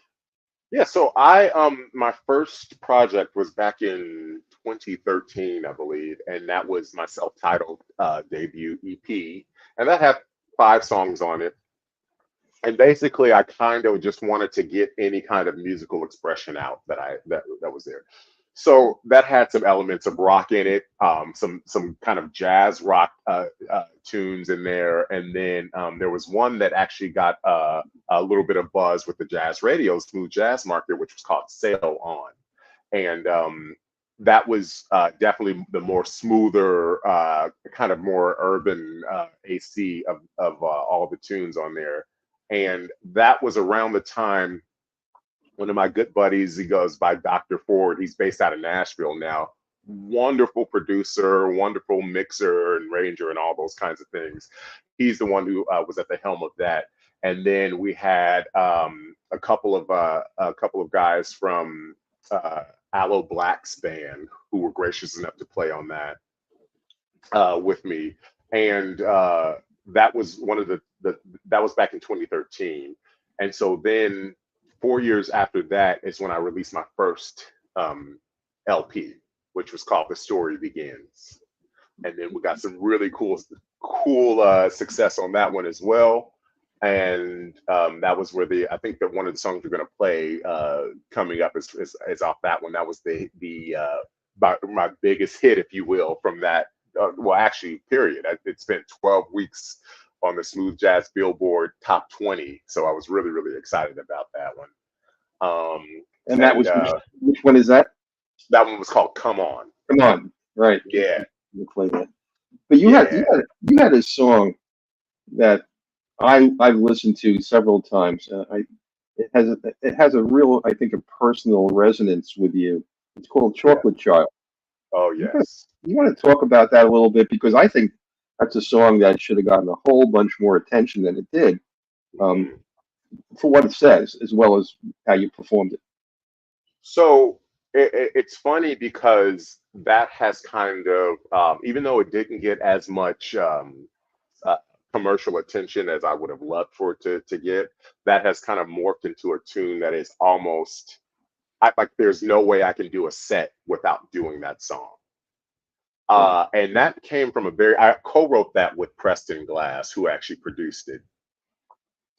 Yeah, so my first project was back in 2013, I believe, and that was my self-titled debut EP, and that had 5 songs on it. And basically, I kind of just wanted to get any kind of musical expression out that was there. So that had some elements of rock in it, some kind of jazz rock tunes in there, and then there was one that actually got a little bit of buzz with the jazz radio, smooth jazz market, which was called "Sail On," and that was definitely the more smoother, kind of more urban AC of all the tunes on there. And that was around the time one of my good buddies, he goes by Dr. Ford. He's based out of Nashville now. Wonderful producer, wonderful mixer and ranger and all those kinds of things. He's the one who was at the helm of that. And then we had a couple of guys from Aloe Black's band who were gracious enough to play on that with me. And that was one of that was back in 2013. And so then 4 years after that is when I released my first LP, which was called The Story Begins. And then we got some really cool success on that one as well. And that was where I think that one of the songs we're going to play coming up is off that one. That was my biggest hit, if you will, from that. Well, actually, period. It spent 12 weeks on the Smooth Jazz Billboard Top 20. So I was really, really excited about that one. And that was which one is that? That one was called Come On. Come on, right? Yeah. We'll play that. But you had a song that I've listened to several times. It has a real, I think, a personal resonance with you. It's called Chocolate Child. Oh yes. You want to talk about that a little bit because I think that's a song that should have gotten a whole bunch more attention than it did, for what it says as well as how you performed it. So it's funny because that has kind of, even though it didn't get as much commercial attention as I would have loved for it to get, that has kind of morphed into a tune that is almost like there's no way I can do a set without doing that song. And that came from I co-wrote that with Preston Glass, who actually produced it.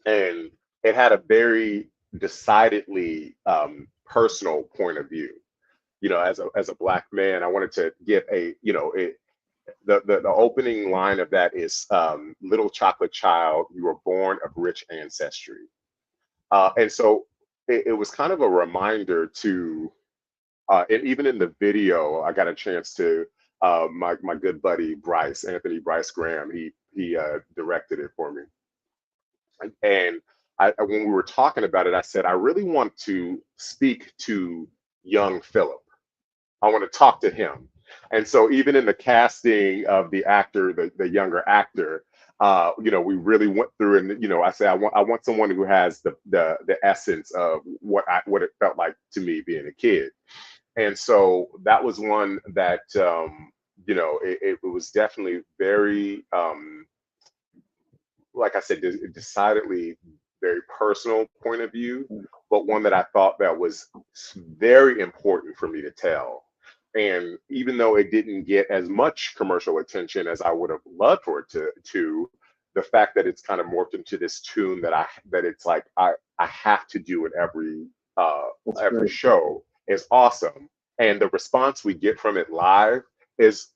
And it had a very decidedly personal point of view. As a Black man, I wanted to get the opening line of that is "Little chocolate child, you were born of rich ancestry," and so it was kind of a reminder to, and even in the video, I got a chance to my good buddy Anthony Bryce Graham, he directed it for me, and when we were talking about it, I said I really want to speak to young Phillip. I want to talk to him. And so even in the casting of the actor, the younger actor, we really went through, and I say I want someone who has the essence of what it felt like to me being a kid. And so that was one that it was definitely very like I said, decidedly very personal point of view, but one that I thought that was very important for me to tell. And even though it didn't get as much commercial attention as I would have loved for it to, the fact that it's kind of morphed into this tune that it's like I have to do it every show is awesome. And the response we get from it live is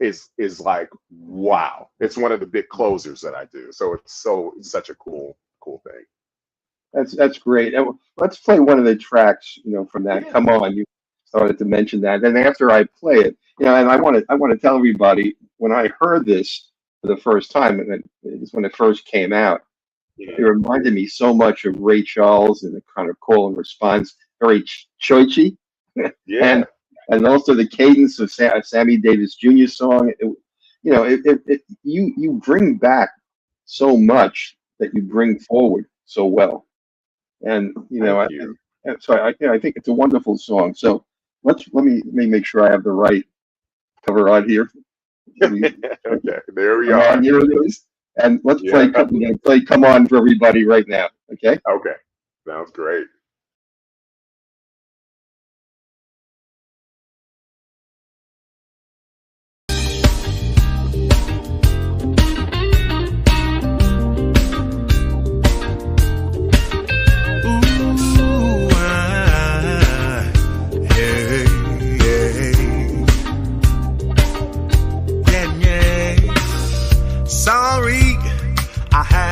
like, wow. It's one of the big closers that I do. So it's such a cool thing. That's great. And let's play one of the tracks, from that. Yeah. Come on, you started to mention that. And after I play it, and I want to tell everybody, when I heard this for the first time, and it was when it first came out, it reminded me so much of Ray Charles and the kind of call and response, very choichy. Yeah. And also the cadence of Sammy Davis Jr. song. You bring back so much that you bring forward so well. And I think it's a wonderful song. So let me make sure I have the right cover on here. Okay, there we are. Here it is. And let's play Come On for everybody right now. Okay. Okay. Sounds great.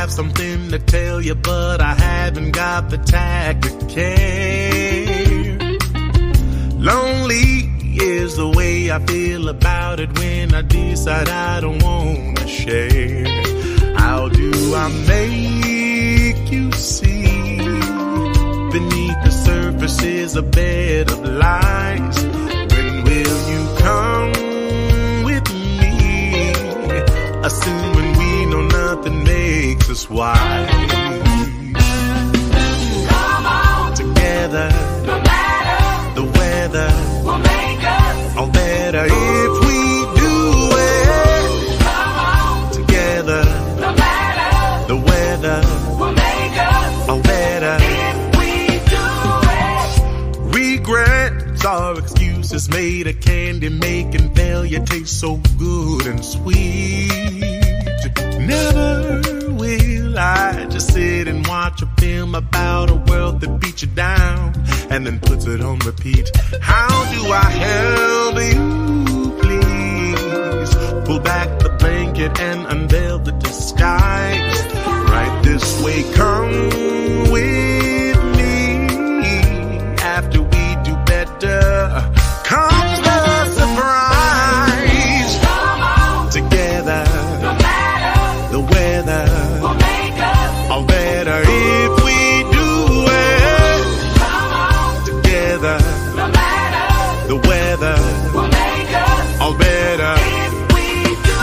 Something to tell you, but I haven't got the tact to care. Lonely is the way I feel about it when I decide I don't want to share. How do I make you see beneath the surface is a bed of lies? When will you come with me? Assuming we know nothing makes us wise. Come on, together, no matter the weather, will make us all better if we do it. Come on, together, no matter the weather, will make us all better if we do it. Regrets are excuses made of candy, making failure taste so good and sweet. Never will I just sit and watch a film about a world that beats you down and then puts it on repeat. How do I help you, please? Pull back the blanket and unveil the disguise. Right this way, come with me. After we do better, comes the surprise. Come on, together. The weather will make us all better if we do it. Come on, together. No matter the weather will make us all better if we do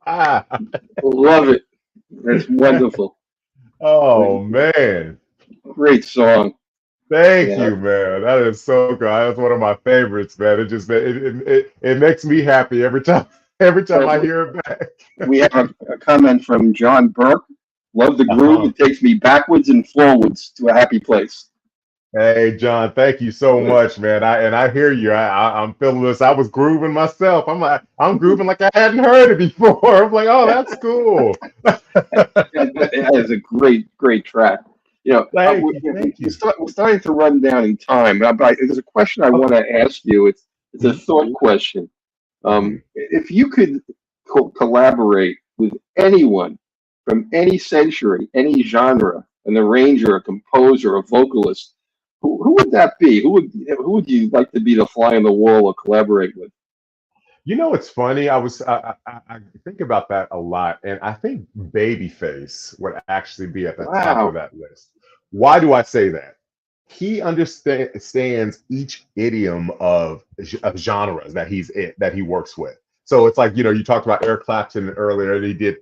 Love it. That's wonderful. Oh man. Great song. Thank Yeah. you, man. That is so good. That's one of my favorites, man. It just it makes me happy every time I Well, hear it back. we have a comment from John Burke. Love the groove. Uh-huh. It takes me backwards and forwards to a happy place. Hey, John, thank you so much, man. I hear you. I'm feeling this. I was grooving myself. I'm grooving like I hadn't heard it before. I'm like, oh, that's cool. That is a great track. Thank you, thank you. We're starting to run down in time, but there's a question I want Okay. to ask you. It's a thought question. Mhm. If you could collaborate with anyone from any century, any genre, an arranger, a composer, a vocalist, who would that be? Who would you like to be the fly on the wall or collaborate with? You know, it's funny. I think about that a lot, and I think Babyface would actually be at the top of Wow. that list. Why do I say that? He understands each idiom of genres that he works with. So it's like, you talked about Eric Clapton earlier, and he did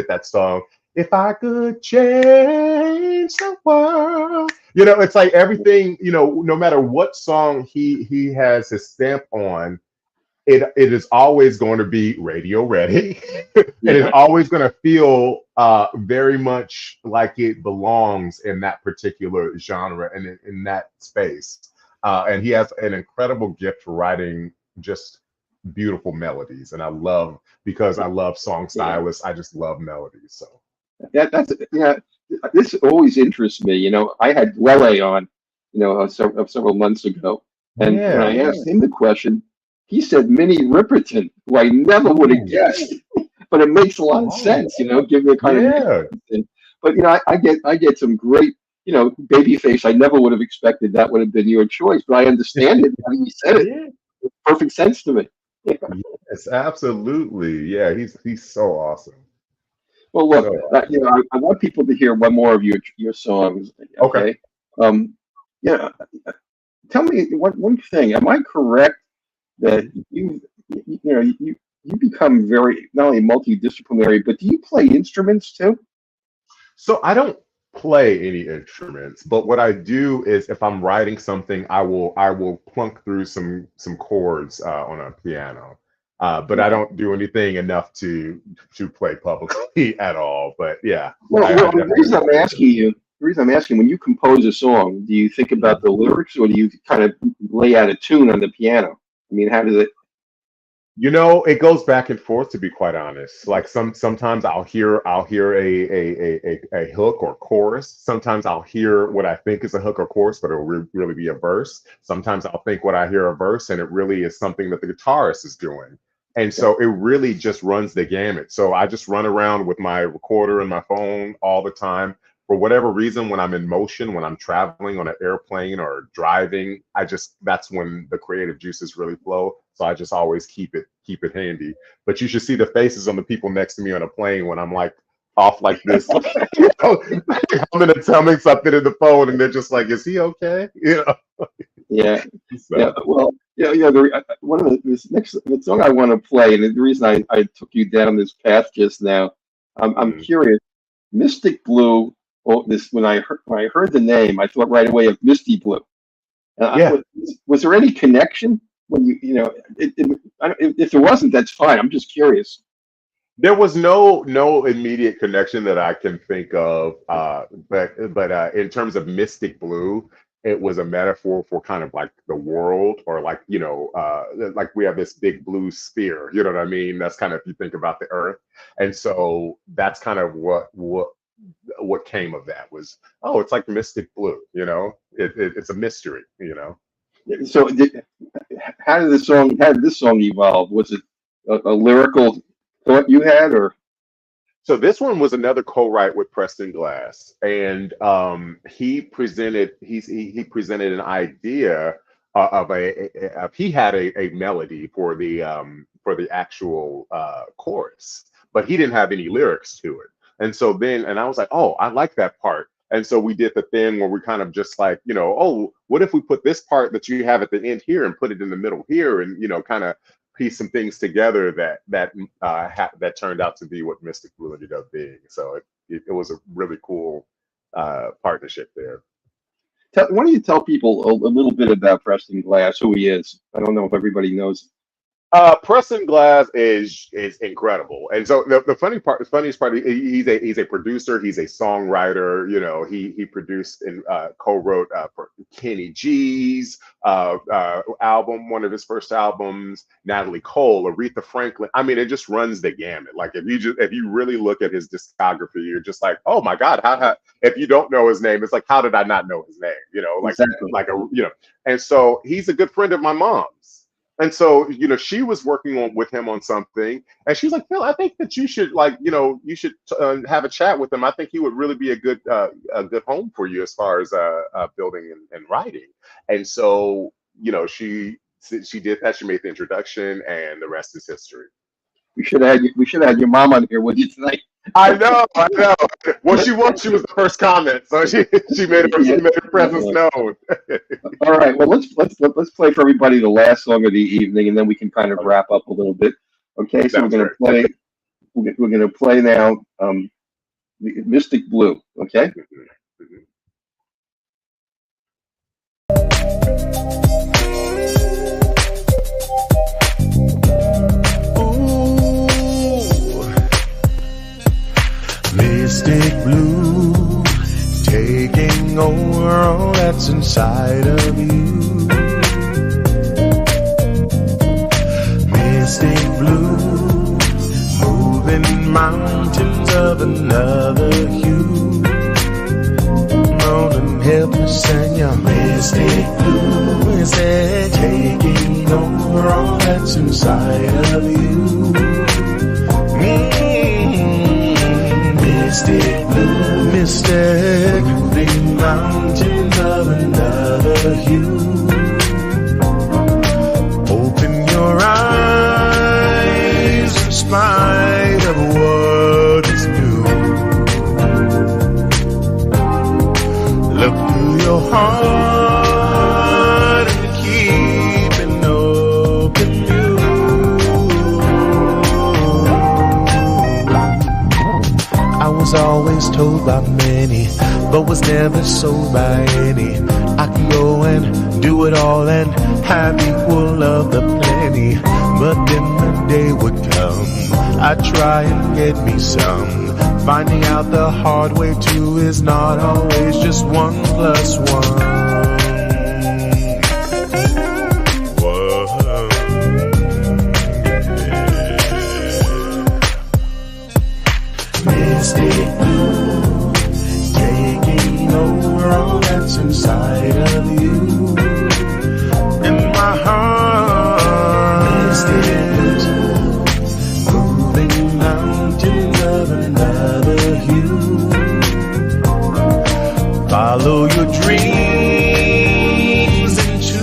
that song, If I Could Change the World. It's like everything, no matter what song he has his stamp on, it is always going to be radio ready. It is Yeah. always going to feel very much like it belongs in that particular genre and in that space. And he has an incredible gift for writing just beautiful melodies. And because I love song Yeah. stylists, I just love melodies. So That's yeah. This always interests me. I had Wele on, several months ago, and when yeah. I asked him the question, he said Minnie Riperton, who I never would have Ooh, guessed, but it makes a lot of oh, sense. Given the kind of music. yeah. And- But I get some great, Babyface. I never would have expected that would have been your choice, but I understand it. I mean, you said it. Yeah. Perfect sense to me. Yes, absolutely. Yeah, he's so awesome. Well, So look, I want people to hear one more of your songs. okay. Okay. Um, yeah. Tell me one thing. Am I correct that you become very not only multidisciplinary, but do you play instruments too? So I don't play any instruments, but what I do is if I'm writing something, I will plunk through some chords on a piano. But I Okay. don't do anything enough to play publicly at all. But yeah, I Well, the definitely reason I'm play asking instruments. you, the reason I'm asking, when you compose a song, do you think about the lyrics, or do you kind of lay out a tune on the piano? I mean, how does it? It goes back and forth to be quite honest. Like sometimes I'll hear a hook or chorus. Sometimes I'll hear what I think is a hook or chorus, but it'll really be a verse. Sometimes I'll think what I hear a verse, and it really is something that the guitarist is doing. And Okay. so it really just runs the gamut. So I just run around with my recorder and my phone all the time. For whatever reason, when I'm in motion, when I'm traveling on an airplane or driving, that's when the creative juices really flow. So I just always keep it handy. But you should see the faces on the people next to me on a plane when I'm like off like this. I'm gonna tell me something in the phone, and they're just like, "Is he okay?" Yeah. Yeah, So well, yeah. One of the song I want to play, and the reason I took you down this path just now, I'm mm, curious. Mystic Blue. Oh, this when I heard the name, I thought right away of Misty Blue. yeah. Was there any connection when if there wasn't, that's fine. I'm just curious. There was no immediate connection that I can think of, but in terms of Mystic Blue, it was a metaphor for kind of like the world, or like like we have this big blue sphere. You know what I mean? That's kind of if you think about the Earth, and so that's kind of what came of that was, oh, it's like Mystic Blue. It's a mystery. So, how did this song evolve? Was it a lyrical thought you had, or So this one was another co-write with Preston Glass, and he presented an idea he had a melody for the actual chorus, but he didn't have any lyrics to it. And I was like, oh, I like that part. And so we did the thing where we kind of just like, oh, what if we put this part that you have at the end here and put it in the middle here, and kind of piece some things together that turned out to be what Mystic Blue ended up being. So it was a really cool partnership there. Why don't you tell people a little bit about Preston Glass, who he is? I don't know if everybody knows. Preston Glass is incredible, and so the funniest part, he's a producer, he's a songwriter. You know, he produced and co-wrote for Kenny G's album, one of his first albums, Natalie Cole, Aretha Franklin. I mean, it just runs the gamut. Like if you really look at his discography, you're just like, oh my God, how if you don't know his name, it's like, how did I not know his name? You know, like exactly. And so he's a good friend of my mom's. And so, you know, she was working with him on something, and she's like, Phil, I think that you should have a chat with him. I think he would really be a good home for you as far as building and writing. And so, you know, she did that. She made the introduction, and the rest is history. We should have had your mom on here with you tonight. I know. Well, she was the first comment, so she made her presence known. All right. Well, let's play for everybody the last song of the evening, and then we can kind of wrap up a little bit. Okay. So we're gonna play now. Mystic Blue. Okay. Mystic blue, taking over all that's inside of you. Mystic blue, moving mountains of another hue. Moaning helpless and your mystic blue is there, taking over all that's inside of you. Mystic blue, mystic, moving mountains of another hue. Open your eyes in spite of what is new. Look through your heart and keep an open view. I was always told by many, but was never sold by any. I can go and do it all and have equal of the plenty. But then the day would come, I'd try and get me some. Finding out the hard way too is not always just 1 plus 1. Mystic blue, taking over all that's inside of you. In my heart, mystic blue, moving mountains of another hue. Follow your dreams into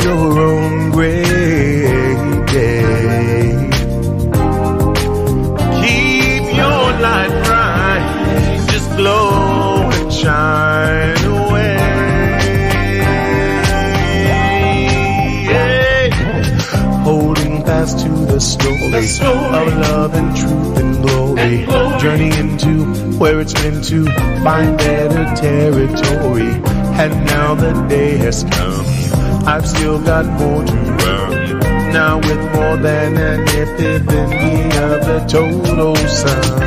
your own great day. Keep your light bright, just glow and shine away. Holding fast to the story of love and truth and glory. Journey into where it's meant to find better territory. And now the day has come, I've still got more to run. Now with more than an epiphany of the total sum.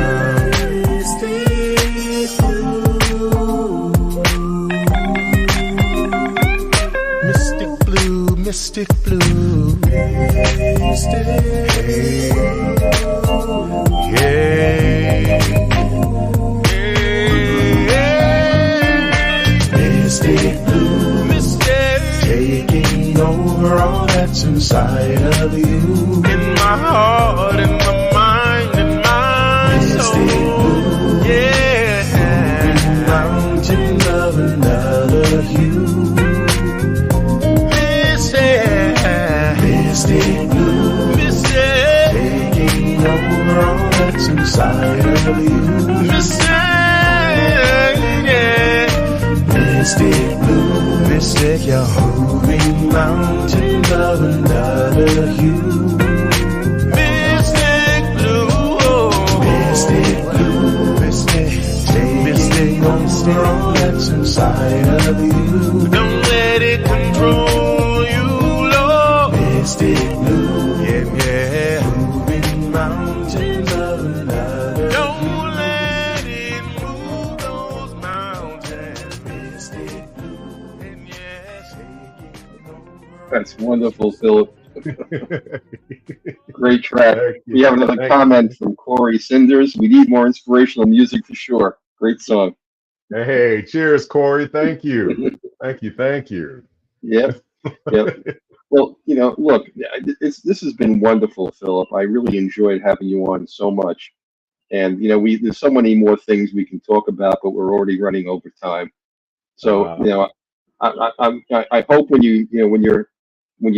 Mystic blue, mystic blue. Yeah. Mystic blue, mystic, taking over all that's inside of you. In my heart, in my mind, in my mystic soul. Blue, yeah. Moving mountains of another hue. Mystic blue, mystic, taking over all that's inside of you. Mystic, yeah. Mystic blue, mystic, you're moving mountains of another hue. strong that's inside of you. Don't let it control you, Lord. Mystic blue, yeah. Moving mountains of love. Don't let it move those mountains. Mystic blue, and yes, taking over. That's wonderful, Philip. Great track. We have another Thank comment from Corey Cinders. We need more inspirational music for sure. Great song. Hey, cheers, Corey. Thank you. Thank you. Yep. Yep. Well, look, this has been wonderful, Philip. I really enjoyed having you on so much. And, there's so many more things we can talk about, but we're already running over time. So, I hope when you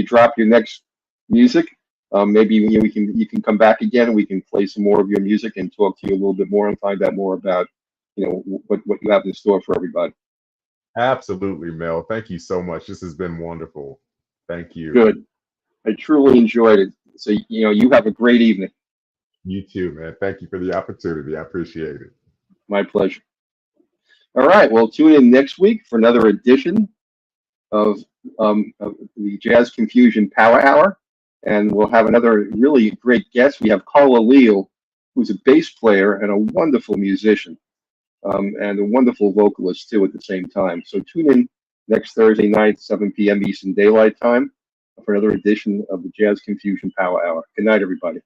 drop your next music, maybe you can come back again and we can play some more of your music and talk to you a little bit more and find out more about what you have in store for everybody. Absolutely, Mel. Thank you so much. This has been wonderful. Thank you. Good. I truly enjoyed it. So you have a great evening. You too, man. Thank you for the opportunity. I appreciate it. My pleasure. All right. Well, tune in next week for another edition of the Jazz Confusion Power Hour, and we'll have another really great guest. We have Carla Leal, who's a bass player and a wonderful musician, and a wonderful vocalist too at the same time. So tune in next Thursday night, 7 p.m. Eastern Daylight Time, for another edition of the Jazz Confusion Power Hour. Good night, everybody.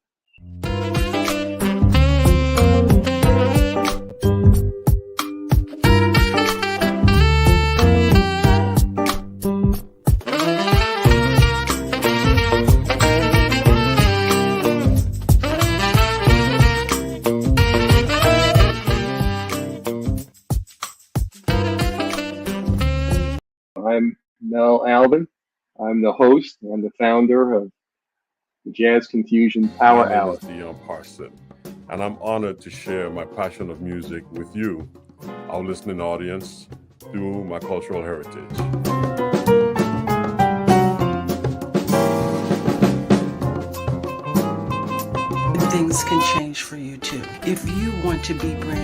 I'm Mel Albin. I'm the host and the founder of the Jazz Confusion Power My name Hour. is Dion Parson, and I'm honored to share my passion of music with you, our listening audience, through my cultural heritage. Things can change for you too. If you want to be brand